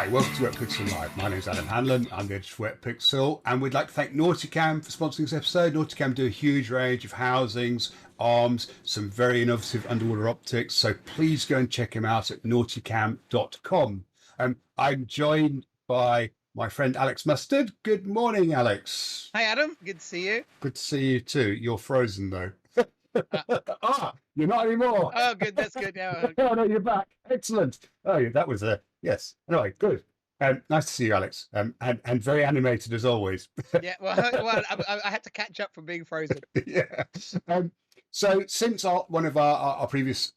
Hi, welcome to Wetpixel Live. My name is Adam Hanlon. I'm the editor of Wetpixel, and we'd like to thank Nauticam for sponsoring this episode. Nauticam do a huge range of housings, arms, some very innovative underwater optics, so please go and check them out at nauticam.com. I'm joined by my friend Alex Mustard. Good morning, Alex. Hi, Adam. Good to see you. Good to see you too. You're frozen, though. You're not anymore. Oh, good. That's good. Yeah. Oh, no, you're back. Excellent. Oh, yeah, that was yes. Anyway, good. Nice to see you, Alex. And very animated as always. Yeah. Well, I had to catch up from being frozen. Yeah. So since one of our previous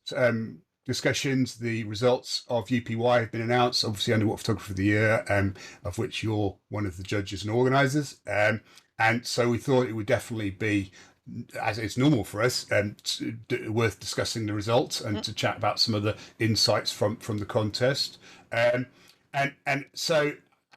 discussions, the results of UPY have been announced, obviously Underwater Photographer of the Year, of which you're one of the judges and organisers. And so we thought it would definitely be, as it's normal for us, worth discussing the results and to chat about some of the insights from the contest. And so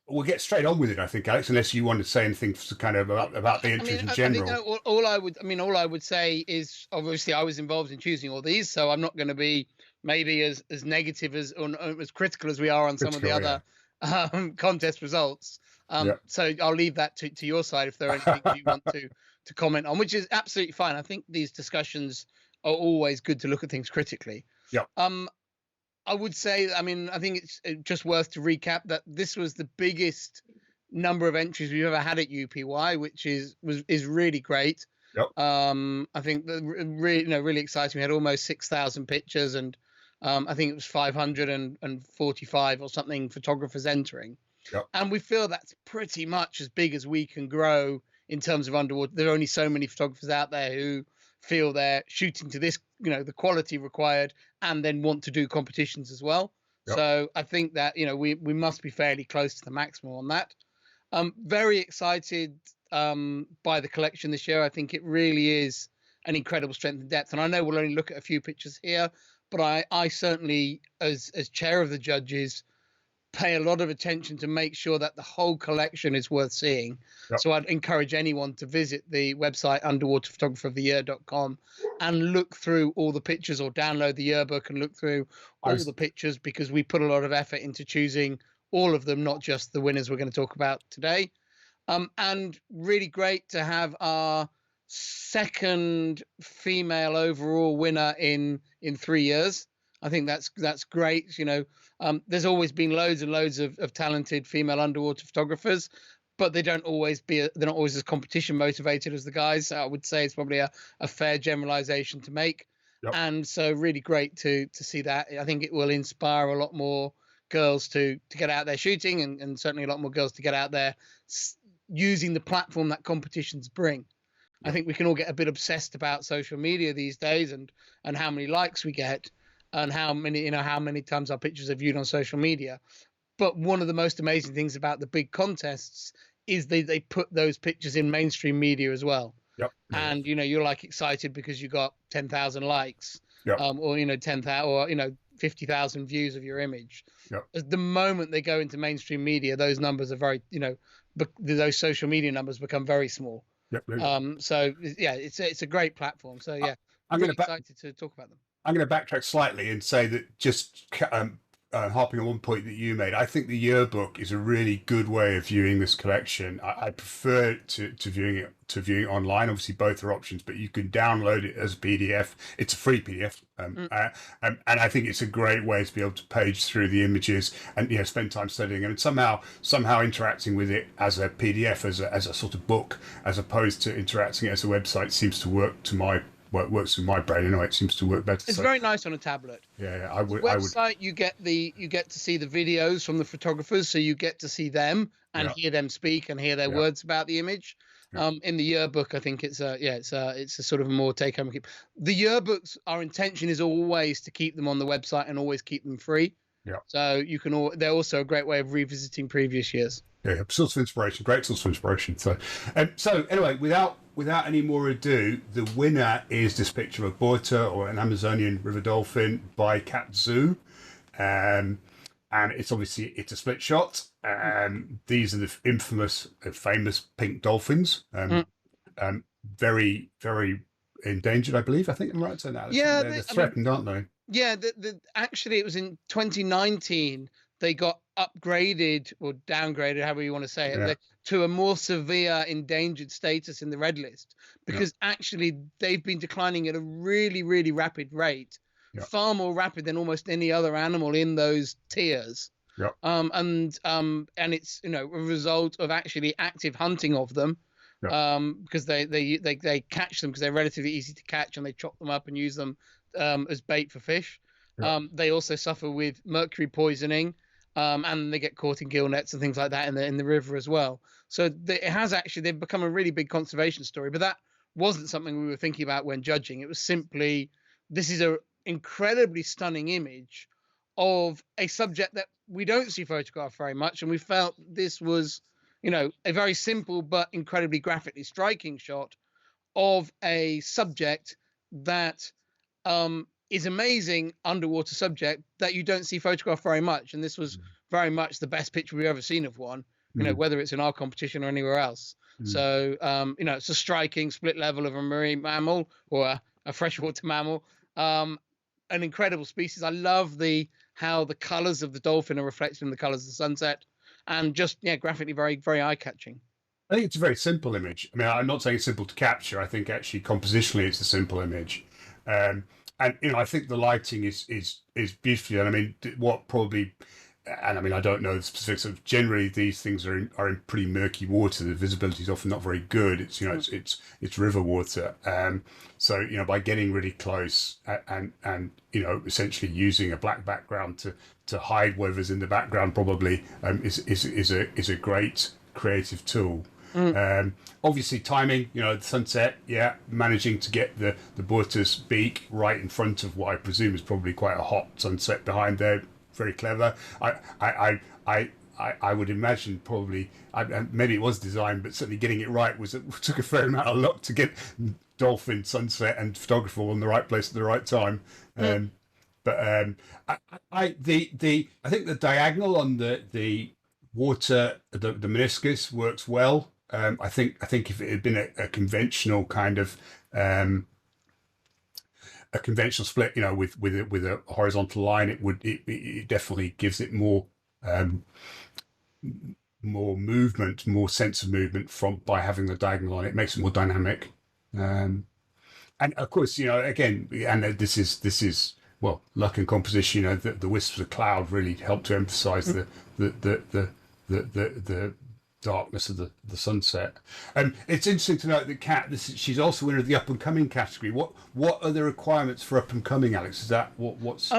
we'll get straight on with it, I think, Alex, unless you want to say anything kind of about the entries in general. I think all I would say is, obviously I was involved in choosing all these, so I'm not going to be maybe as negative as critical as we are on some of the other contest results. So I'll leave that to your side if there are anything you want to comment on, which is absolutely fine. I think these discussions are always good to look at things critically. Yeah. I would say, I think it's just worth to recap that this was the biggest number of entries we've ever had at UPY, which is really great. Yep. I think really exciting. We had almost 6,000 pictures, and I think it was 545 or something photographers entering. Yep. And we feel that's pretty much as big as we can grow in terms of underwater. There are only so many photographers out there who feel they're shooting to this, the quality required, and then want to do competitions as well. Yep. So I think that, we must be fairly close to the maximum on that. Very excited by the collection this year. I think it really is an incredible strength and depth. And I know we'll only look at a few pictures here, but I certainly, as chair of the judges, pay a lot of attention to make sure that the whole collection is worth seeing. Yep. So I'd encourage anyone to visit the website underwaterphotographeroftheyear.com and look through all the pictures, or download the yearbook and look through all the pictures, because we put a lot of effort into choosing all of them, not just the winners we're going to talk about today. And really great to have our second female overall winner in 3 years. I think that's great. There's always been loads and loads of talented female underwater photographers, but they're not always as competition motivated as the guys. So I would say it's probably a fair generalization to make. Yep. And so really great to see that. I think it will inspire a lot more girls to get out there shooting, and certainly a lot more girls to get out there using the platform that competitions bring. Yep. I think we can all get a bit obsessed about social media these days and how many likes we get, and how many times our pictures are viewed on social media. But one of the most amazing things about the big contests is they put those pictures in mainstream media as well. Yep. And you're like excited because you got 10,000 likes, yep. Or 10,000 or 50,000 views of your image. Yep. The moment they go into mainstream media, those numbers are very those social media numbers become very small. Yep. So yeah, it's a great platform. So yeah, I'm really excited to talk about them. I'm going to backtrack slightly and say that, just harping on one point that you made, I think the yearbook is a really good way of viewing this collection. I prefer to viewing it online. Obviously, both are options, but you can download it as a PDF. It's a free PDF, and I think it's a great way to be able to page through the images and spend time studying and somehow interacting with it as a PDF, as a sort of book, as opposed to interacting it as a website. Seems to work works with my brain anyway. It seems to work better. It's very nice on a tablet. Yeah, I would. Website, you get to see the videos from the photographers, so you get to see them and hear them speak and hear their words about the image. In the yearbook, I think it's a sort of a more take home. The yearbooks, our intention is always to keep them on the website and always keep them free. Yeah. So they're also a great way of revisiting previous years. Yeah, source of inspiration, great source of inspiration. So anyway, without any more ado, the winner is this picture of a boita, or an Amazonian river dolphin, by Cat Zoo, and it's a split shot. These are the famous pink dolphins, very, very endangered, I believe. I think I'm right in saying that. Yeah, they're threatened, aren't they? Yeah, actually, it was in 2019 they got upgraded or downgraded, however you want to say it, Yeah. to a more severe endangered status in the red list, Yeah. because actually they've been declining at a really, really rapid rate, Yeah. far more rapid than almost any other animal in those tiers. Yeah. And it's, you know, a result of actually active hunting of them, Yeah. because they catch them because they're relatively easy to catch, and they chop them up and use them as bait for fish. Yeah. They also suffer with mercury poisoning, and they get caught in gill nets and things like that in the river as well. So it has actually, they've become a really big conservation story. But that wasn't something we were thinking about when judging. It was simply, this is a incredibly stunning image of a subject that we don't see photographed very much, and we felt this was, you know, a very simple but incredibly graphically striking shot of a subject that is amazing underwater subject that you don't see photographed very much. And this was very much the best picture we've ever seen of one, you know, whether it's in our competition or anywhere else. So, you know, it's a striking split level of a marine mammal or a freshwater mammal. An incredible species. I love how the colors of the dolphin are reflected in the colors of the sunset, and just, yeah, graphically very, very eye-catching. I think it's a very simple image. I mean, I'm not saying it's simple to capture. I think actually compositionally it's a simple image, and you know, I think the lighting is beautifully done. I mean, what probably, and I mean, I don't know the specifics of. Generally, these things are in pretty murky water. The visibility is often not very good. It's, you know, it's river water. So, you know, by getting really close and you know, essentially using a black background to hide whatever's in the background probably is a great creative tool. Obviously timing, you know, the sunset, yeah, managing to get the water's beak right in front of what I presume is probably quite a hot sunset behind there. Very clever. I would imagine probably, maybe it was designed, but certainly getting it right took a fair amount of luck to get dolphin, sunset, and photographer all in the right place at the right time. But I think the diagonal on the water, the meniscus works well. I think if it had been a conventional kind of a conventional split, you know, with a horizontal line, it definitely gives it more movement, more sense of movement from by having the diagonal on it. It makes it more dynamic. And of course, you know, again, and this is well, luck and composition. You know, the wisps of cloud really help to emphasize the darkness of the sunset. It's interesting to note that Kat, she's also winner of the up and coming category. What are the requirements for up and coming, Alex? Is that what's?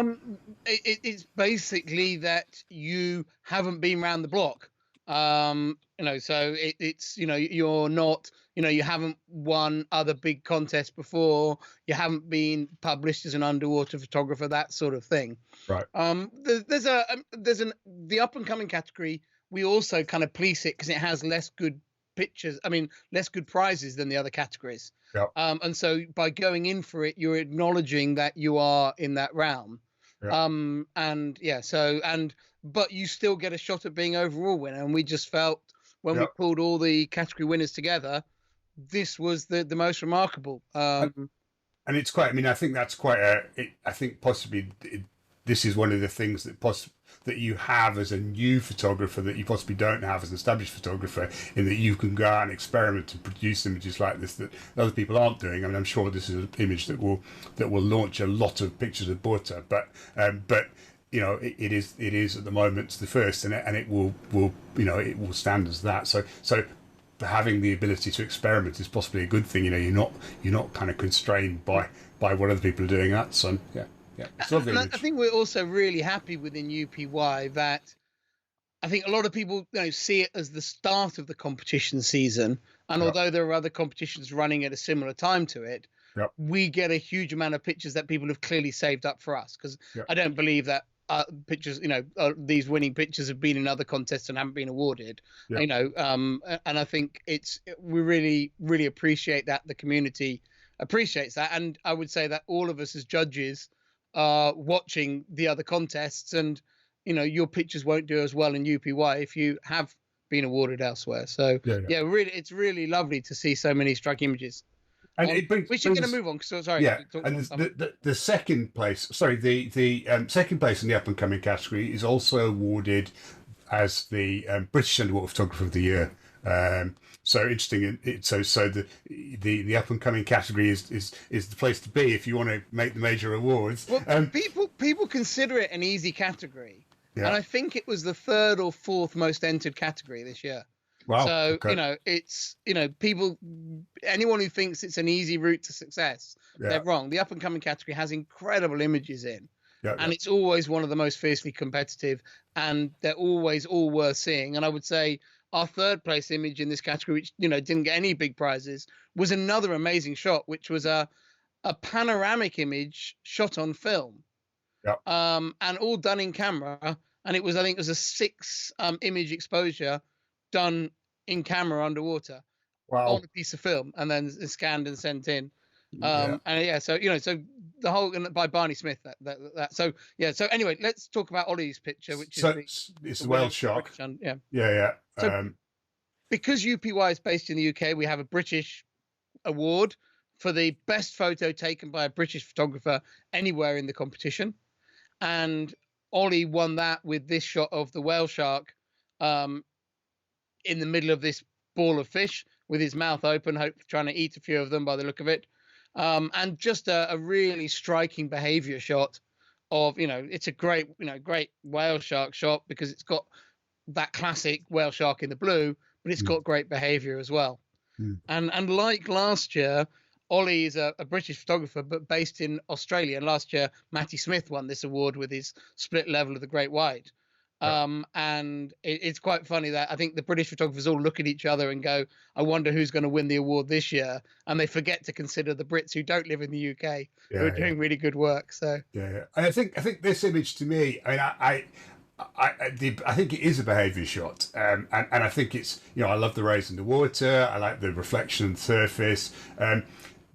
It's basically that you haven't been around the block. You know, so it's, you know, you're not, you know, you haven't won other big contests before, you haven't been published as an underwater photographer, that sort of thing. Right. There's the up and coming category. We also kind of police it because it has less good pictures. I mean, less good prizes than the other categories. Yeah. And so by going in for it, you're acknowledging that you are in that realm. Yeah. And yeah, but you still get a shot at being overall winner. And we just felt when we pulled all the category winners together, this was the most remarkable. And it's quite, I mean, I think that's quite I think possibly this is one of the things that you have as a new photographer that you possibly don't have as an established photographer, in that you can go out and experiment and produce images like this that other people aren't doing. I mean, I'm sure this is an image that will launch a lot of pictures of Butter, but you know, it is at the moment the first, and it will you know, it will stand as that. So having the ability to experiment is possibly a good thing. You know, you're not kind of constrained by what other people are doing. That's yeah. It's lovely. And I think we're also really happy within UPY that I think a lot of people, you know, see it as the start of the competition season. And although there are other competitions running at a similar time to it, we get a huge amount of pictures that people have clearly saved up for us. Because I don't believe that pictures, you know, these winning pictures have been in other contests and haven't been awarded. You know, and I think we really, really appreciate that. The community appreciates that. And I would say that all of us as judges watching the other contests, and you know, your pictures won't do as well in UPY if you have been awarded elsewhere. So yeah, really, it's really lovely to see so many striking images. And it We're going to brings move on. So sorry, yeah, talk and about something. the second place, sorry, the second place in the up and coming category is also awarded as the British Underwater Photographer of the Year. So interesting. So the up and coming category is the place to be if you want to make the major awards. Well, people consider it an easy category, and Yeah. I think it was the third or fourth most entered category this year. Wow. So, Okay. it's, people, anyone who thinks it's an easy route to success, Yeah. they're wrong. The up and coming category has incredible images in, Yeah. Yeah. and it's always one of the most fiercely competitive, and they're always all worth seeing. And I would say our third place image in this category, which, didn't get any big prizes, was another amazing shot, which was a panoramic image shot on film, Yeah. and all done in camera. And I think it was a 6 image exposure done in camera underwater on Wow. a piece of film, and then scanned and sent in. Yeah. And yeah, so so the whole, by Barney Smith, that so yeah. So anyway, let's talk about Ollie's picture, which is So it's the the winner whale of the shark. British, yeah. Yeah. So Yeah. because UPY is based in the UK, we have a British award for the best photo taken by a British photographer anywhere in the competition. And Ollie won that with this shot of the whale shark um, in the middle of this ball of fish with his mouth open, trying to eat a few of them by the look of it. And just a really striking behavior shot of, it's a great, great whale shark shot, because it's got that classic whale shark in the blue, but it's Mm, got great behavior as well. mm. And like last year, Ollie is a British photographer, but based in Australia. And last year, Matty Smith won this award with his split level of the Great White. Yeah. And it's quite funny that I think the British photographers all look at each other and go, I wonder who's going to win the award this year. And they forget to consider the Brits who don't live in the UK, who are Yeah. Yeah. doing really good work. So, Yeah. And I think this image to me, I mean, I think it is a behaviour shot, and I think it's, I love the rays in the water. I like the reflection on the surface.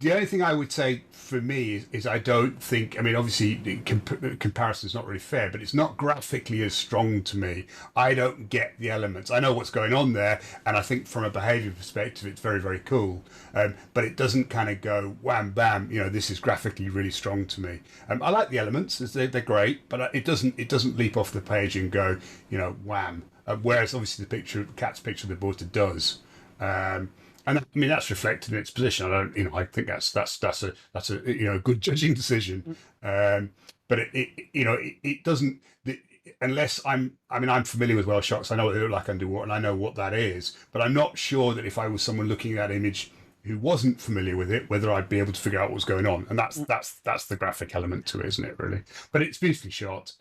The only thing I would say for me is I don't think, I mean, obviously comparison is not really fair, but it's not graphically as strong to me. I don't get the elements. I know what's going on there, and I think from a behaviour perspective, it's very, very cool. But it doesn't kind of go wham bam. This is graphically really strong to me. I like the elements; they're great, but it doesn't leap off the page and go, wham. Whereas obviously the cat's picture of the water does. And I mean that's reflected in its position. I think that's a good judging decision. But it doesn't, unless I'm familiar with whale sharks. I know what they look like underwater, and I know what that is. But I'm not sure that if I was someone looking at that image who wasn't familiar with it, whether I'd be able to figure out what's going on. And that's the graphic element to it, isn't it? Really, but it's beautifully shot.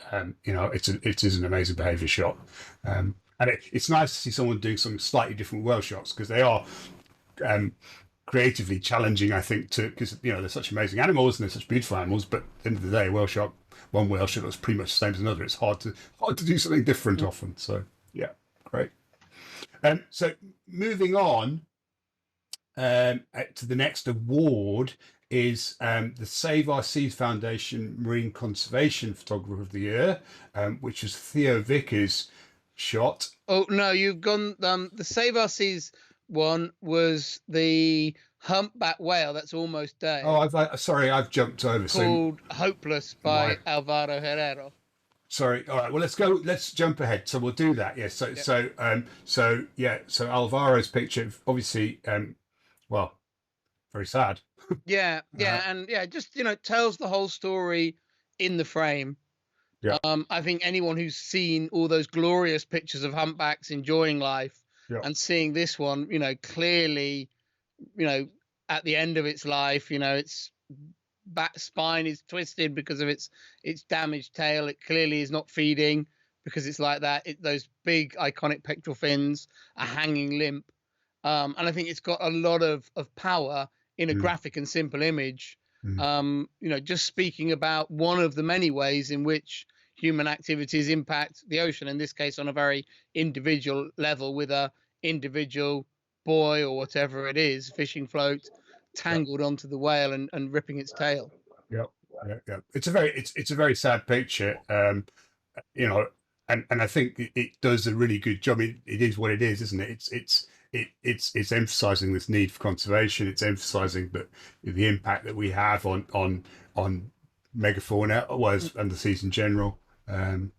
It is an amazing behaviour shot. And it's nice to see someone doing some slightly different whale shots, because they are creatively challenging, I think, because they're such amazing animals and they're such beautiful animals. But at the end of the day, one whale shark looks pretty much the same as another. It's hard to do something different often. So yeah, great. So moving on to the next award is the Save Our Seas Foundation Marine Conservation Photographer of the Year, which is Theo Vickers' shot. Oh no, you've gone. The Save Our Seas one was the humpback whale that's almost dead. Oh, I've jumped over. Called Hopeless by Alvaro Herrero. Sorry. All right. Well, let's jump ahead. So we'll do that. Yes. So Alvaro's picture, obviously, well, very sad. Yeah, and just tells the whole story in the frame. Yeah. I think anyone who's seen all those glorious pictures of humpbacks enjoying life, and seeing this one, clearly, at the end of its life, its back spine is twisted because of its damaged tail. It clearly is not feeding because it's like that. Those big iconic pectoral fins are hanging limp. And I think it's got a lot of power in a graphic and simple image. Just speaking about one of the many ways in which human activities impact the ocean, in this case on a very individual level, with a individual buoy or whatever it is, fishing float, tangled onto the whale and ripping its tail. Yeah. It's a very sad picture. And I think it does a really good job. It is what it is, isn't it? it's emphasizing this need for conservation. It's emphasizing that the impact that we have on megafauna and the seas in general. And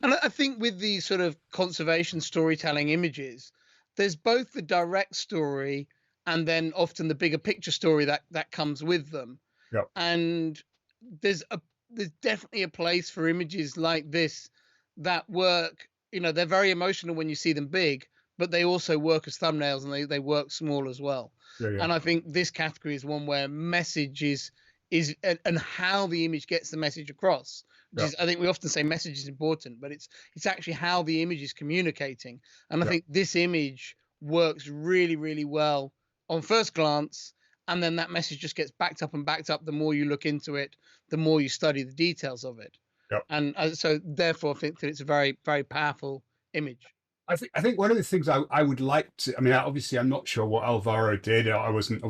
I think with these sort of conservation storytelling images, there's both the direct story and then often the bigger picture story that comes with them. Yep. And there's definitely a place for images like this that work. They're very emotional when you see them big, but they also work as thumbnails, and they work small as well. Yeah. And I think this category is one where message is and how the image gets the message across, which is, I think we often say message is important, but it's actually how the image is communicating. And I think this image works really, really well on first glance, and then that message just gets backed up and backed up the more you look into it, the more you study the details of it. And so therefore I think that it's a very, very powerful image. I think one of the things I would like to, I mean, obviously I'm not sure what Alvaro did. I wasn't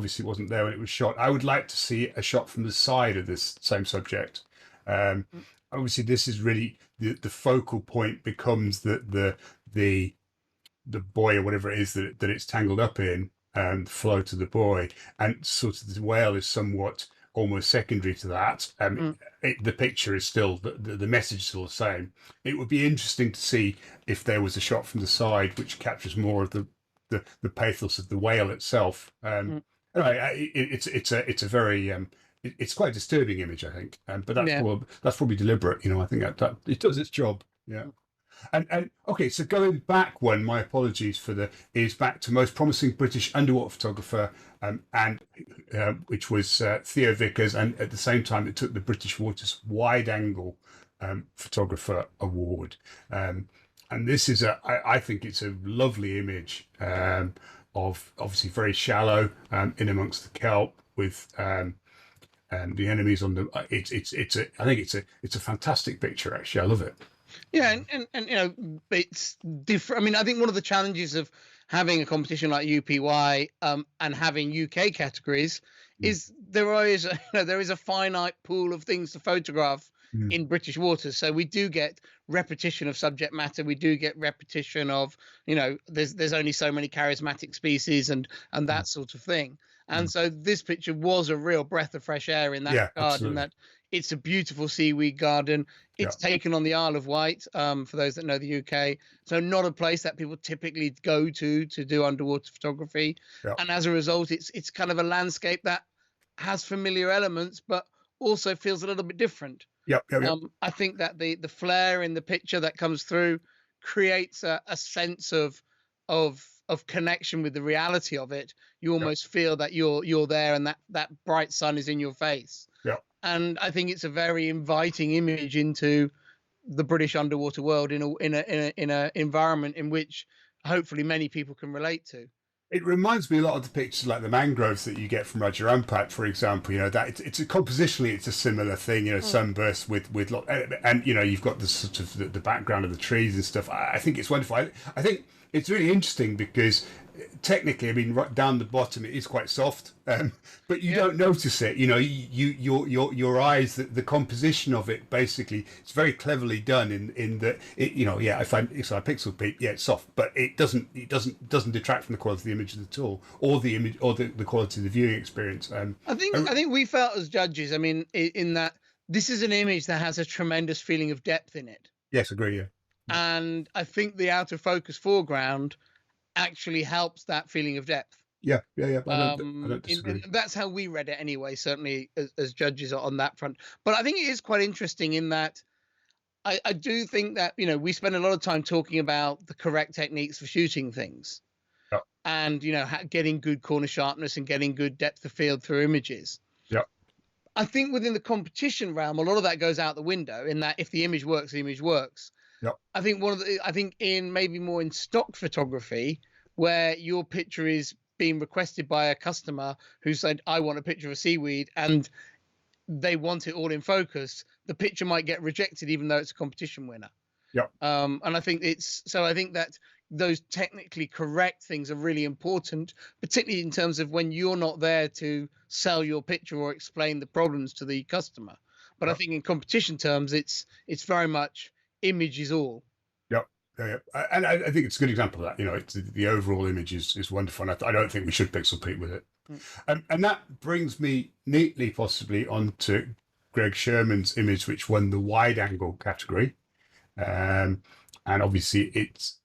there when it was shot. I would like to see a shot from the side of this same subject. Obviously this is really the focal point becomes the buoy or whatever it is that it's tangled up in, the float of the buoy, and sort of the whale is somewhat almost secondary to that. The picture is still the message is still the same. It would be interesting to see if there was a shot from the side which captures more of the pathos of the whale itself. Anyway, it's a very it's quite a disturbing image, I think, but that's probably deliberate. I think that it does its job. Yeah. And okay, so going back one, my apologies is back to most promising British underwater photographer, and which was Theo Vickers, and at the same time it took the British Waters Wide Angle Photographer Award. And this is I think it's a lovely image of obviously very shallow in amongst the kelp with the enemies on the. I think it's a fantastic picture actually. I love it. Yeah, and it's different. I mean, I think one of the challenges of having a competition like UPY and having UK categories is there is a finite pool of things to photograph in British waters. So we do get repetition of subject matter. We do get repetition of there's only so many charismatic species and that sort of thing. And so this picture was a real breath of fresh air in that regard, absolutely. in that it's a beautiful seaweed garden. It's taken on the Isle of Wight, for those that know the UK. So not a place that people typically go to do underwater photography. And as a result, it's kind of a landscape that has familiar elements, but also feels a little bit different. I think that the flair in the picture that comes through creates a sense of connection with the reality of it. You almost feel that you're there, and that bright sun is in your face. And I think it's a very inviting image into the British underwater world in a environment in which hopefully many people can relate to. It reminds me a lot of the pictures like the mangroves that you get from Raja Ampat, for example. That it's compositionally it's a similar thing. Sunburst with and you've got the sort of the background of the trees and stuff. I think it's wonderful. I think it's really interesting because technically, I mean, right down the bottom, it is quite soft, but you don't notice it. Your eyes, the composition of it, basically, it's very cleverly done in that. If I pixel peep, it's soft, but it doesn't detract from the quality of the image at all, or the image, or the quality of the viewing experience. I think we felt as judges. I mean, in that this is an image that has a tremendous feeling of depth in it. Yes, agree. Yeah. And I think the out of focus foreground actually helps that feeling of depth. I don't disagree. That's how we read it anyway, certainly as judges on that front. But I think it is quite interesting in that I do think that, we spend a lot of time talking about the correct techniques for shooting things. And, getting good corner sharpness and getting good depth of field through images. I think within the competition realm, a lot of that goes out the window in that if the image works, the image works. I think in maybe more in stock photography, where your picture is being requested by a customer who said, I want a picture of a seaweed, and they want it all in focus, the picture might get rejected even though it's a competition winner. And I think that those technically correct things are really important, particularly in terms of when you're not there to sell your picture or explain the problems to the customer. But I think in competition terms, it's very much image is all. And I think it's a good example of that. It's, the overall image is wonderful, and I don't think we should pixel peak with it. Mm. And that brings me neatly, possibly, onto Greg Sherman's image, which won the wide angle category. And obviously, it's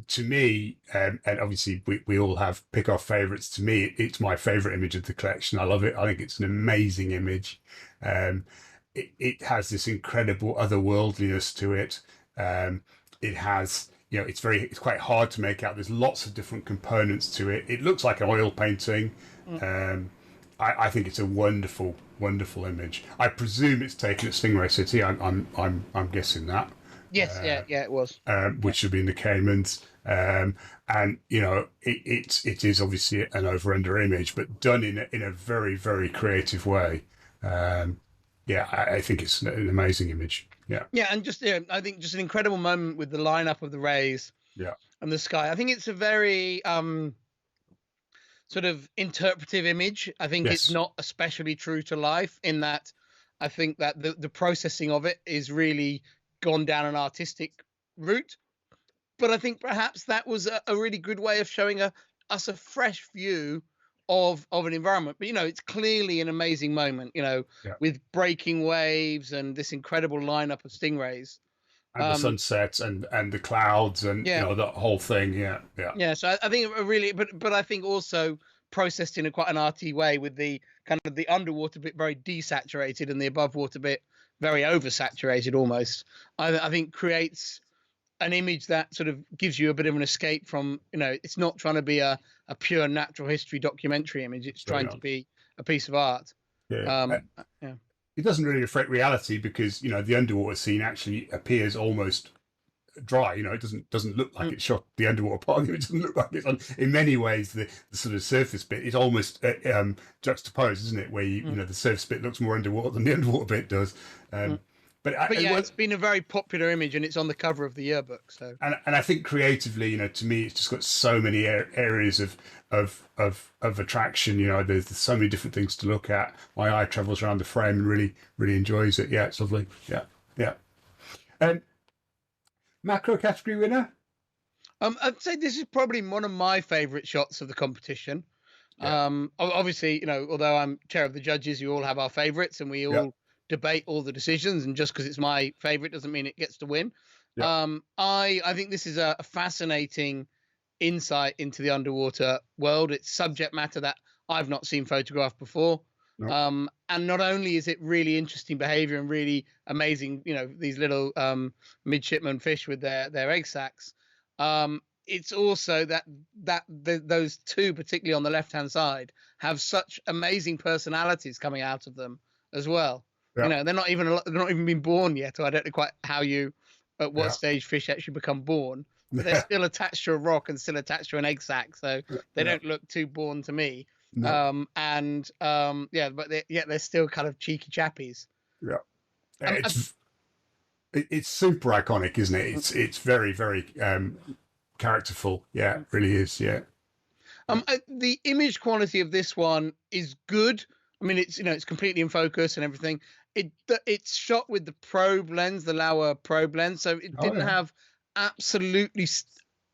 to me, and obviously we all have pick our favorites. To me, it's my favorite image of the collection. I love it. I think it's an amazing image. It has this incredible otherworldliness to it. It has, it's quite hard to make out. There's lots of different components to it. It looks like an oil painting. I think it's a wonderful, wonderful image. I presume it's taken at Stingray City. I'm guessing that. Yes, yeah, it was. Which should be in the Caymans. And it is obviously an over-under image, but done in a very, very creative way. I think it's an amazing image. Yeah, and just I think just an incredible moment with the lineup of the rays. Yeah. And the sky. I think it's a very sort of interpretive image. I think it's not especially true to life in that I think that the processing of it is really gone down an artistic route. But I think perhaps that was a really good way of showing us a fresh view of an environment. But it's clearly an amazing moment, with breaking waves and this incredible lineup of stingrays. And the sunsets and the clouds and the whole thing. Yeah. So I think really, but I think also processed in quite an arty way, with the kind of the underwater bit very desaturated and the above water bit very oversaturated almost. I think creates an image that sort of gives you a bit of an escape from, it's not trying to be a pure natural history documentary image. It's trying to be a piece of art. It doesn't really reflect reality because the underwater scene actually appears almost dry. It doesn't look like it's shot. The underwater part of it doesn't look like it's on. In many ways, the sort of surface bit is almost juxtaposed, isn't it? Where the surface bit looks more underwater than the underwater bit does. But it's been a very popular image, and it's on the cover of the yearbook. So, and I think creatively, to me, it's just got so many areas of attraction. There's so many different things to look at. My eye travels around the frame and really enjoys it. Yeah, it's lovely. Yeah. Macro category winner. I'd say this is probably one of my favourite shots of the competition. Obviously, although I'm chair of the judges, you all have our favourites, and we all debate all the decisions, and just because it's my favorite doesn't mean it gets to win. I think this is a fascinating insight into the underwater world. It's subject matter that I've not seen photographed before. And not only is it really interesting behavior and really amazing, these little midshipman fish with their egg sacs, it's also that those two, particularly on the left hand side, have such amazing personalities coming out of them as well. They're not even been born yet, or I don't know quite at what stage fish actually become born. But they're still attached to a rock and still attached to an egg sac, so they don't look too born to me. No. But they're still kind of cheeky chappies. It's super iconic, isn't it? It's very, very characterful. Yeah, it really is. Yeah. The image quality of this one is good. I mean, it's completely in focus and everything. It's shot with the probe lens, the Lauer probe lens, so it didn't have absolutely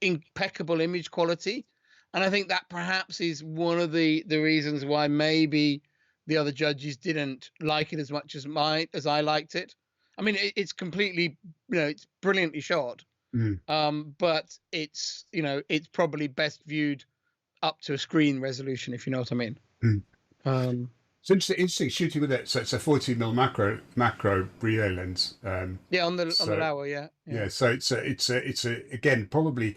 impeccable image quality. And I think that perhaps is one of the reasons why maybe the other judges didn't like it as much as I liked it. I mean, it's completely, it's brilliantly shot. But it's probably best viewed up to a screen resolution, if you know what I mean. It's interesting shooting with it. So it's a 14mm macro relay lens. On the Lauer, yeah. So it's again, probably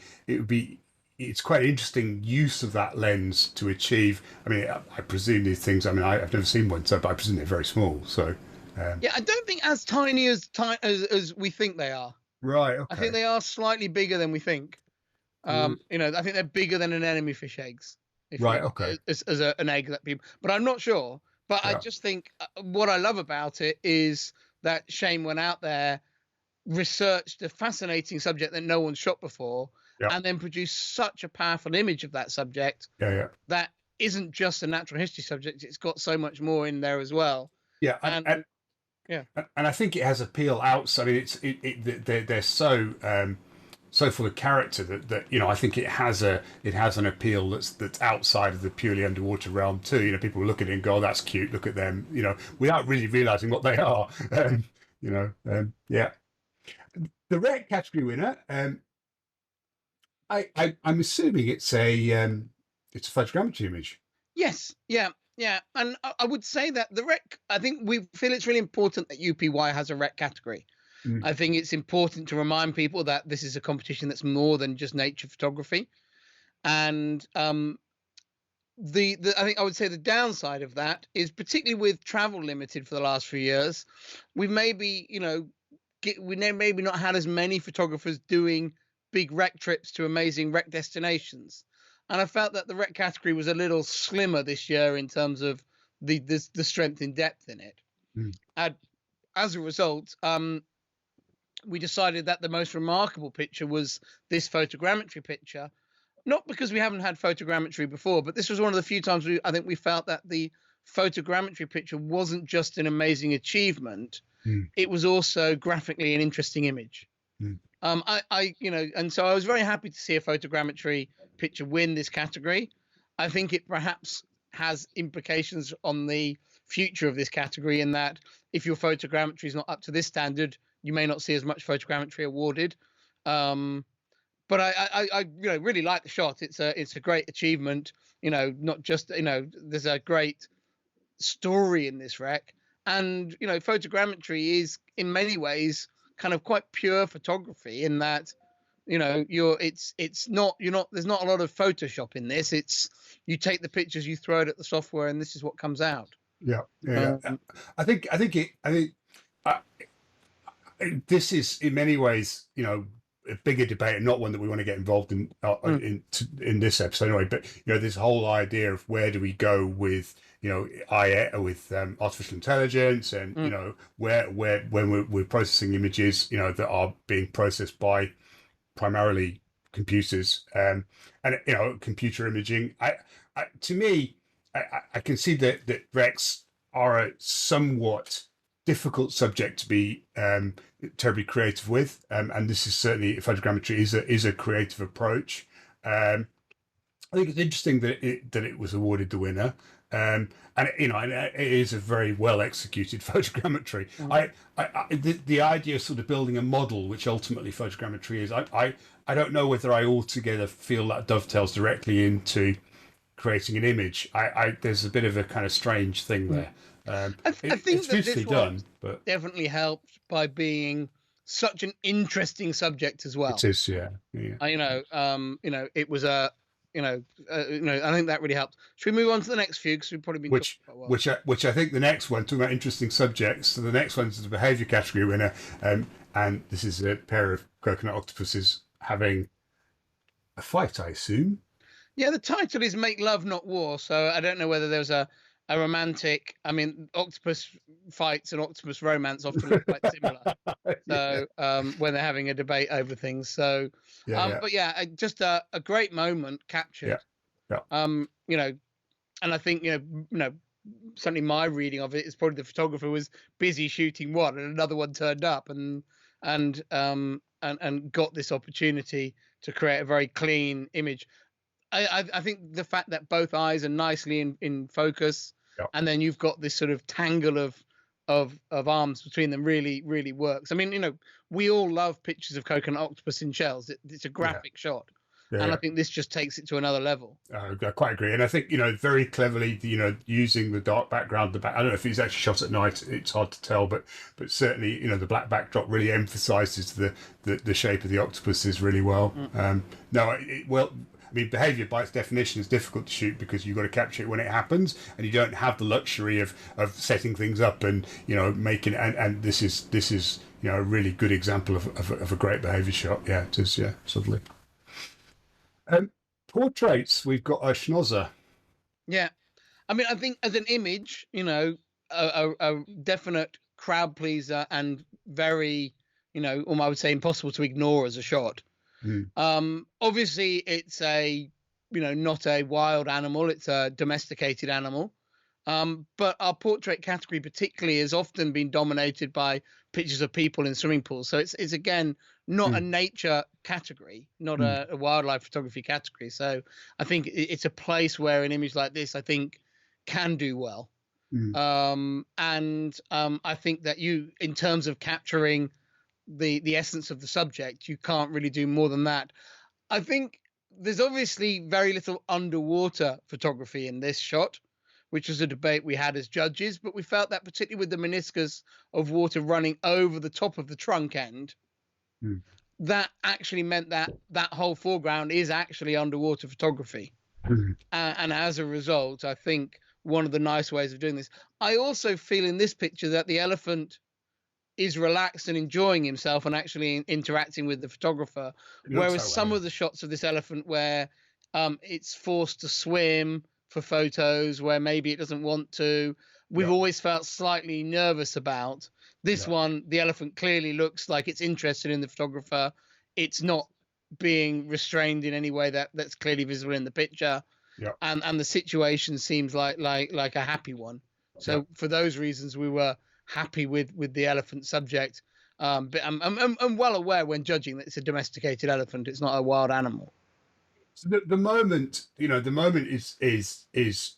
it's quite an interesting use of that lens to achieve. I mean, I presume these things. I mean, I've never seen one, but I presume they're very small. So I don't think as tiny as we think they are. Right. Okay. I think they are slightly bigger than we think. I think they're bigger than an enemy fish eggs. Okay. As an egg that people, but I'm not sure. But I just think what I love about it is that Shane went out there, researched a fascinating subject that no one's shot before, and then produced such a powerful image of that subject. That isn't just a natural history subject. It's got so much more in there as well. Yeah. And I think it has appeal outside. I mean, they're so so full of character that I think it has an appeal that's outside of the purely underwater realm too. People look at it and go, oh, that's cute, look at them, without really realizing what they are. Yeah. The rare category winner, I'm assuming it's a photogrammetry image. Yes, yeah, yeah, and I would say that the rec. I think we feel it's really important that UPY has a rec category. Mm. I think it's important to remind people that this is a competition that's more than just nature photography, and I think I would say the downside of that is, particularly with travel limited for the last few years, we've maybe maybe not had as many photographers doing big rec trips to amazing rec destinations, and I felt that the rec category was a little slimmer this year in terms of the strength and depth in it. Mm. And as a result, we decided that the most remarkable picture was this photogrammetry picture. Not because we haven't had photogrammetry before, but this was one of the few times I think we felt that the photogrammetry picture wasn't just an amazing achievement. Mm. It was also graphically an interesting image. Mm. And so I was very happy to see a photogrammetry picture win this category. I think it perhaps has implications on the future of this category, in that if your photogrammetry is not up to this standard, you may not see as much photogrammetry awarded. But I really like the shot. It's a great achievement. Not just there's a great story in this rec, and photogrammetry is in many ways kind of quite pure photography in that there's not a lot of Photoshop in this. It's you take the pictures, you throw it at the software, and this is what comes out. Yeah. I think this is in many ways, a bigger debate, and not one that we want to get involved in in this episode anyway. But this whole idea of where do we go with artificial intelligence, and where when we're processing images that are being processed by primarily computers, and computer imaging. To me, I can see that Rex are a somewhat difficult subject to be terribly creative with, and this is certainly photogrammetry is a creative approach. I think it's interesting that it was awarded the winner, and it is a very well executed photogrammetry. The idea of sort of building a model, which ultimately photogrammetry is, I don't know whether I altogether feel that dovetails directly into creating an image. There's a bit of a kind of strange thing there. I think it's that beautifully this done, but definitely helped by being such an interesting subject as well. it is, yeah. It was I think that really helped. Should we move on to the next few, because we've probably been which talking about a while. which I think the next one, talking about interesting subjects. So the next one is the behaviour category winner, and this is a pair of coconut octopuses having a fight, I assume. Yeah, the title is "Make Love, Not War," so I don't know whether there was a romantic. I mean, octopus fights and octopus romance often look quite similar. So when they're having a debate over things. So, but yeah, just a great moment captured. Yeah. And I think certainly my reading of it is probably the photographer was busy shooting one, and another one turned up, and got this opportunity to create a very clean image. I think the fact that both eyes are nicely in focus, and then you've got this sort of tangle of arms between them really works. I mean, we all love pictures of coconut octopus in shells. It's a graphic shot. And I think this just takes it to another level. I quite agree, and I think very cleverly, using the dark background. I don't know if it's actually shot at night; it's hard to tell, but certainly, the black backdrop really emphasises the shape of the octopuses really well. I mean, behaviour by its definition is difficult to shoot because you've got to capture it when it happens, and you don't have the luxury of setting things up and making it. And this is a really good example of a great behaviour shot. Yeah, it is. Yeah, subtly. Portraits, we've got a schnozer. Yeah, I mean, I think as an image, a definite crowd pleaser and very, I would say impossible to ignore as a shot. Obviously, it's a not a wild animal; it's a domesticated animal. But our portrait category, particularly, has often been dominated by pictures of people in swimming pools. So it's again not a Mm, nature category, not mm, a wildlife photography category. So I think it's a place where an image like this, I think, can do well. mm, I think that in terms of capturing the essence of the subject, you can't really do more than that. I think there's obviously very little underwater photography in this shot, which was a debate we had as judges, but we felt that particularly with the meniscus of water running over the top of the trunk end, mm, that actually meant that that whole foreground is actually underwater photography. mm. And as a result, I think one of the nice ways of doing this. I also feel in this picture that the elephant is relaxed and enjoying himself and actually interacting with the photographer. It looks Whereas that way. some of the shots of this elephant where it's forced to swim for photos, where maybe it doesn't want to, we've Yeah, always felt slightly nervous about. This yeah, one, the elephant clearly looks like it's interested in the photographer. It's not being restrained in any way that's clearly visible in the picture, yeah, and the situation seems like a happy one. yeah. So for those reasons, we were happy with the elephant subject. But I'm well aware when judging that it's a domesticated elephant; it's not a wild animal. So the moment, the moment is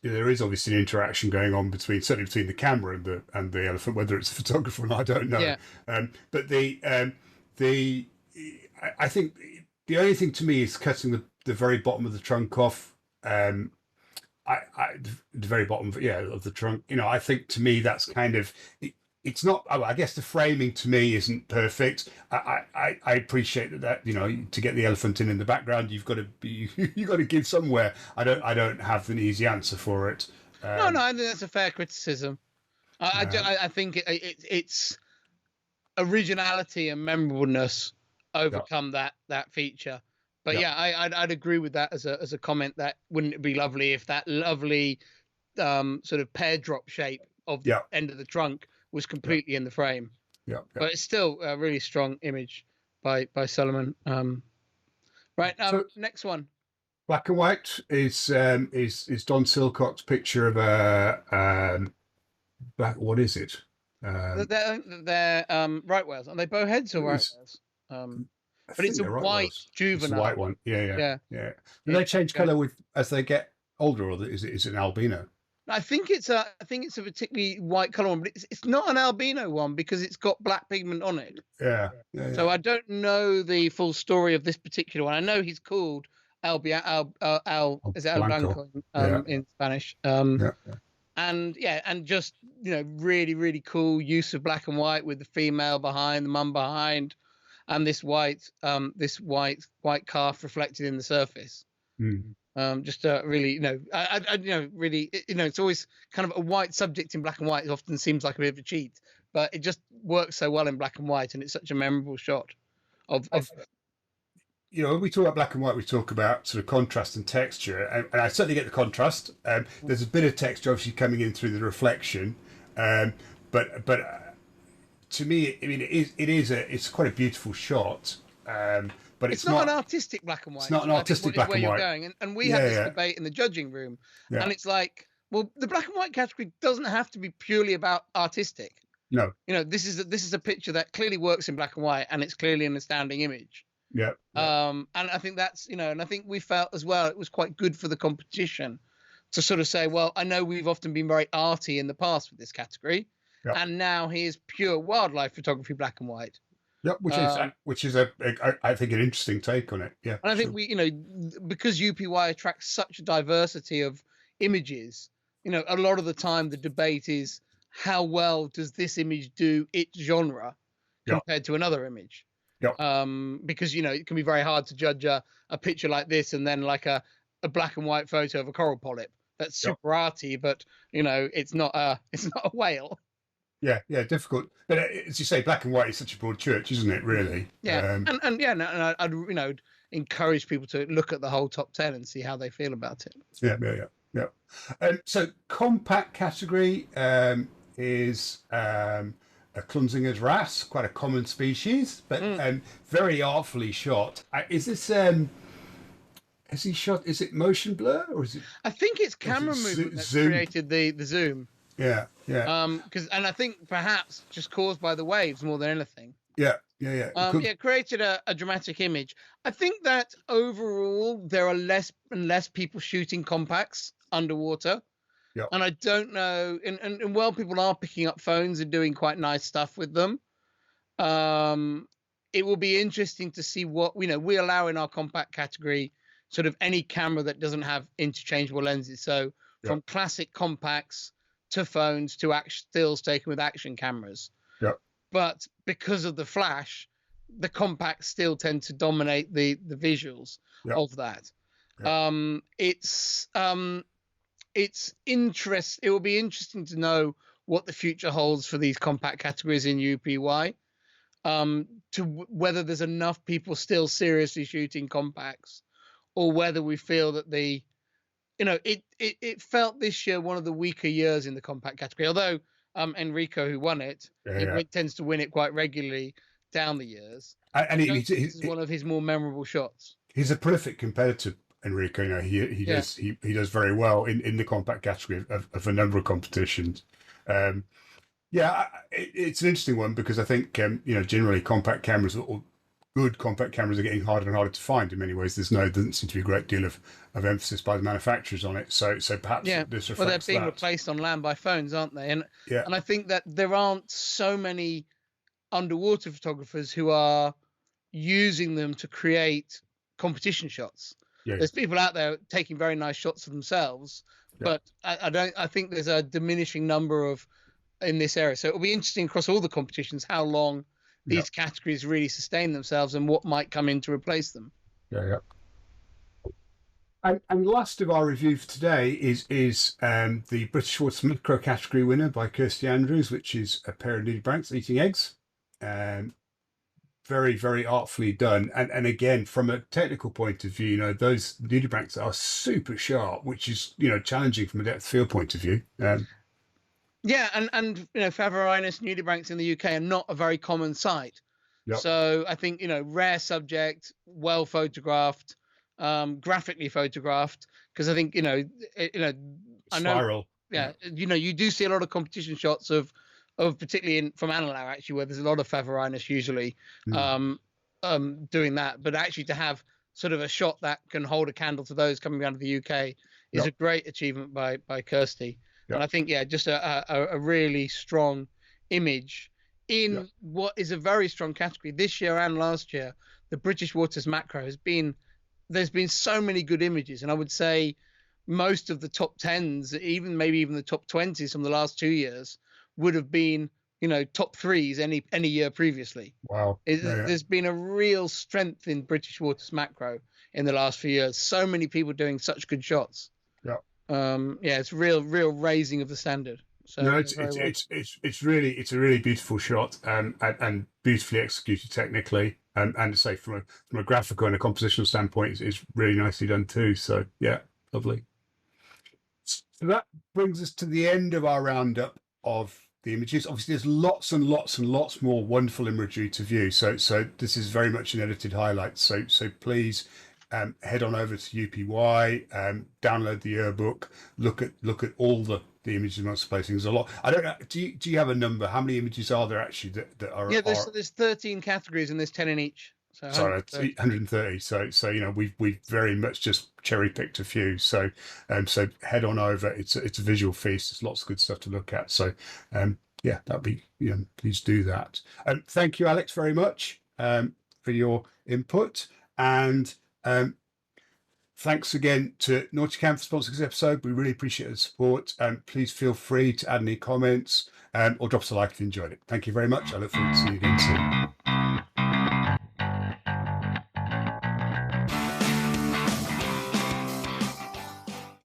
there is obviously an interaction going on certainly between the camera and the elephant, whether it's a photographer or not, I don't know. Yeah, But the I think the only thing to me is cutting the very bottom of the trunk off. The very bottom, yeah, of the trunk. I think to me that's kind of it's not. I guess the framing to me isn't perfect. I appreciate that to get the elephant in the background, you've got to be you've got to give somewhere. I don't have an easy answer for it. no, Um, I think that's a fair criticism. uh, I think it's originality and memorableness yeah, overcome that feature. But yeah, yeah, I'd agree with that as a comment. That wouldn't it be lovely if that lovely sort of pear drop shape of the yeah, end of the trunk was yeah, completely in the frame. yeah, yeah. But it's still a really strong image by Solomon. Right, So next one. black and white is Don Silcock's picture of a black. What is it? Um, They're right whales. Are they bowheads or right it's, whales? Um, I but it's think a they're right white whales. It's the white juvenile. one. Yeah, yeah, Yeah, yeah. Do they it's change colour with as they get older, or is it an albino? I think it's a particularly white color one, but it's not an albino one because it's got black pigment on it. Yeah, yeah, yeah. So I don't know the full story of this particular one. I know he's called Oh, is it El Blanco. Blanco Yeah, in Spanish. yeah, And yeah, and just really really cool use of black and white with the female behind, the mum behind, and this white calf reflected in the surface. mm. Just really, really, it's always kind of a white subject in black and white. It often seems like a bit of a cheat, but it just works so well in black and white, and it's such a memorable shot I, of when we talk about black and white, we talk about sort of contrast and texture, and I certainly get the contrast. There's a bit of texture obviously coming in through the reflection, but to me, I mean, it's quite a beautiful shot, but it's it's not an not. artistic black and It's white. not an I think artistic is black where and you're white. going, and we had Yeah, this yeah, debate in the judging room, yeah. and it's like, well, the black and white category doesn't have to be purely about artistic. No, This is a picture that clearly works in black and white, and it's clearly an astounding image. yeah, yeah, And I think that's, and I think we felt as well it was quite good for the competition to sort of say, well, I know we've often been very arty in the past with this category, yeah, and now here's pure wildlife photography, black and white. yeah. Which is Um, which is I think an interesting take on it. Yeah, and I think sure. because UPY attracts such a diversity of images, a lot of the time the debate is how well does this image do its genre Yeah, compared to another image. yeah, Because it can be very hard to judge a picture like this and then like a black and white photo of a coral polyp that's yeah. super arty, but it's not a it's not a whale. Yeah, yeah, difficult. But as you say, black and white is such a broad church, isn't it? Really. Yeah, and yeah, and I'd encourage people to look at the whole top 10 and see how they feel about it. Yeah, yeah, yeah, yeah. So compact category is a Klunzinger's wrasse, quite a common species, but Mm. very artfully shot. Is this has he shot? Is it motion blur or I think it's is it camera movement that's zoom? created the zoom. Yeah, yeah, Because and I think perhaps just caused by the waves more than anything. yeah. Good. It created a dramatic image. I think that overall there are less and less people shooting compacts underwater. Yeah, And I don't know, and while people are picking up phones and doing quite nice stuff with them, it will be interesting to see what we allow in our compact category, sort of any camera that doesn't have interchangeable lenses. So yeah, from classic compacts to phones to stills taken with action cameras. yeah, But because of the flash, the compacts still tend to dominate the visuals yeah, of that. yeah, It's interest. It will be interesting to know what the future holds for these compact categories in UPY. Whether there's enough people still seriously shooting compacts, or whether we feel that it felt this year one of the weaker years in the compact category. Although Enrico, who won it, yeah. tends to win it quite regularly down the years. And I don't think this is one of his more memorable shots. he's a prolific competitor, Enrico. Yeah. He does very well in the compact category of a number of competitions. Yeah, it's an interesting one because I think generally compact cameras or good compact cameras are getting harder and harder to find in many ways. Doesn't seem to be a great deal of emphasis by the manufacturers on it. So perhaps Yeah, this well, they're reflects being that. replaced on land by phones, aren't they? Yeah, And I think that there aren't so many underwater photographers who are using them to create competition shots. yeah, There's people out there taking very nice shots of themselves, yeah, but I think there's a diminishing number in this area. So it'll be interesting across all the competitions how long yeah, these categories really sustain themselves and what might come in to replace them. yeah. And last of our review for today is the British Water Macro category winner by Kirsty Andrews, which is a pair of nudibranchs eating eggs. Very, very artfully done. And again, from a technical point of view, those nudibranchs are super sharp, which is, challenging from a depth of field point of view. Yeah, and Faverinus nudibranchs in the UK are not a very common sight. Yep. So I think rare subject, well photographed, graphically photographed, because I think I know, Spiral. yeah, you do see a lot of competition shots of particularly from Analau actually, where there's a lot of Faverinus usually doing that, but actually to have sort of a shot that can hold a candle to those coming out of the UK is a great achievement by Kirsty. And I think, just a really strong image in what is a very strong category this year and last year. The British Waters Macro there's been so many good images, and I would say most of the top 10s, maybe even the top 20s from the last 2 years would have been, top 3s any year previously. Wow. There's been a real strength in British Waters Macro in the last few years. So many people doing such good shots. It's real raising of the standard. So no, it's a really beautiful shot and beautifully executed technically, and say from a graphical and a compositional standpoint, it's really nicely done too. So yeah, lovely. So that brings us to the end of our roundup of the images. Obviously, there's lots and lots and lots more wonderful imagery to view. So this is very much an edited highlight. So please. Head on over to UPY, download the yearbook, look at all the images amongst placings. There's a lot. I don't know. Do you have a number? How many images are there actually that are? Yeah, there's 13 categories and there's 10 in each. So sorry, 130. So we've very much just cherry picked a few. So head on over. It's a visual feast. There's lots of good stuff to look at. So that'd be please do that. Thank you, Alex, very much for your input. And thanks again to Nauticam for sponsoring this episode. We really appreciate the support. Please feel free to add any comments or drop us a like if you enjoyed it. Thank you very much. I look forward to seeing you again soon.